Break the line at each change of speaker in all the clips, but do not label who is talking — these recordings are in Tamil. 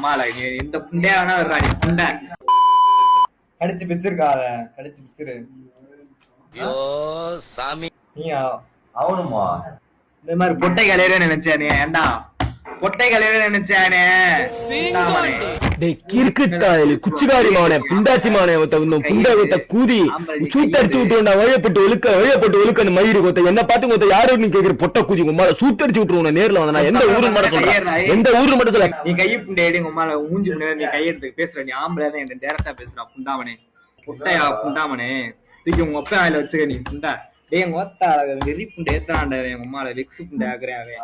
உமால நீ இந்த புண்டையா வேணா வர்றா நீ புண்டை கடிச்சு பிச்சிருக்காத கடிச்சு பிச்சிரு
ஐயோ சாமி
நீ
அவனுமா
இந்த மாதிரி பொட்டை கலையில நினைச்சானே ஏண்டா பொட்டை கலையில நினைச்சானே
குச்சிகாரி மானே புண்டாச்சி மானே புண்டா கொத்த கூதி சூத்தடிச்சு விட்டுருண்டா வழியப்பட்டு ஒழுக்க மயிறு கொத்த என்ன பார்த்து கொத்த யாருன்னு கேக்குற பொட்டை கூதி உமால சூத்தடிச்சு விட்டுருவோம் நேர்ல வந்தா எந்த ஊரு மட்டும் சொல்ல எந்த ஊரு மட்டும் சொல்ல
நீ கையை புண்டை எடு உமால மூஞ்சி முன்னாடி நீ கையெடுத்து பேசுற நீ ஆம்பளை தான் என்ன டேரக்டா பேசுறா புண்டாமனே பொட்டையா புண்டாமனே தூக்கி உங்க ஒப்ப வாயில வச்சுக்க நீ புண்டா டே எங்க ஒத்தா வெறி புண்டை ஏத்தாண்ட எங்க உமால வெக்ஸு புண்டை ஆகுறாவே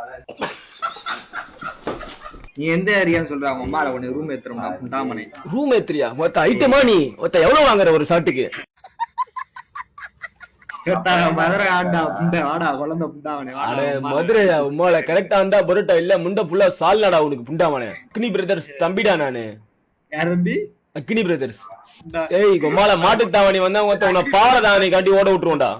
நீ எந்த ஏரியான்னு சொல்ற அவங்க அம்மால உன்னை ரூம் ஏத்துறோம்டா புண்டாமனே
ரூம் ஏத்துறியா மொத்த ஐட்டமா நீ மொத்த எவ்வளவு வாங்குற ஒரு ஷாட்டுக்கு
மதுரை ஆண்டா புண்டை வாடா குழந்தை புண்டாமனே
மதுரை உமால கரெக்டா இருந்தா பரோட்டா இல்ல முண்டை ஃபுல்லா சால்னாடா உனக்கு புண்டாமனே அக்னி பிரதர்ஸ் தம்பிடா நானு
யார் தம்பி
அக்னி பிரதர்ஸ் ஏய் உமால மாட்டு தாவணி வந்தா உன்னை பாறை தாவணி காட்டி ஓட விட்டுருவோம்டா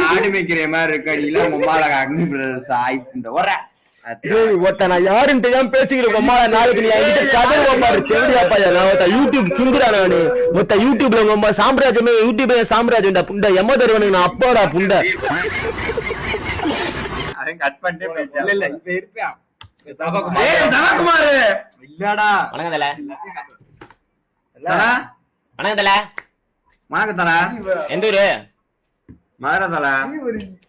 ஆடு மேய்க்கிற மாதிரி இருக்காடியில அக்னி பிரதர்ஸ் ஆயிட்டு வர
நான் யாருன்ட்டு ஏன் பேசிக்கிறேன் உமால நாளைக்கு நீ கதை நான் யூடியூப் துங்குறா நானு மொத்த யூடியூப்ல உங்க சாம்ராஜ்யமே யூடியூப் சாம்ராஜ்யம்டா புண்டை எம்ம தருவனுக்கு நான் அப்பாடா புண்டை
கட் பண்ணிட்டு இல்ல இப்ப இருப்பேன் இல்லடா
வணக்கம் தல வணக்கம் தல
வணக்கம் தல
எந்த ஊரு
மதுரை தல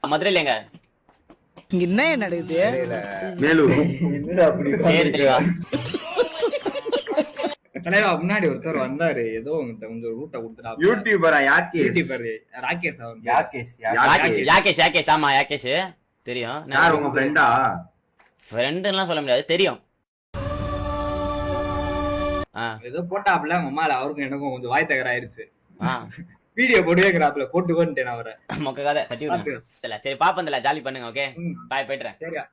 மதுரையில எங்க
என்ன நடக்குது
மேலூர்
சரி தெளிவா
தலைவா முன்னாடி ஒருத்தர் வந்தாரு ஏதோ கொஞ்சம் ரூட்டை கொடுத்துட்டா
யூடியூபரா
யூடியூபர் ராகேஷ் அவர்
யாகேஷ் யாகேஷ் ஆமா யாகேஷ் தெரியும்
யார் உங்க ஃப்ரெண்டா
ஃப்ரெண்டுலாம் சொல்ல முடியாது தெரியும்
ஏதோ போட்டாப்ல மம்மால அவருக்கும் எனக்கும் கொஞ்சம் வாய் தகராயிருச்சு வீடியோ போட்டுக்கிறாப்ல போட்டு கொண்டுட்டேன் அவரை
மொக்க கதை தட்டி விடுங்க சரி பாப்போம் ஜாலி பண்ணுங்க ஓகே பாய் போயிட்டுறேன்
சரியா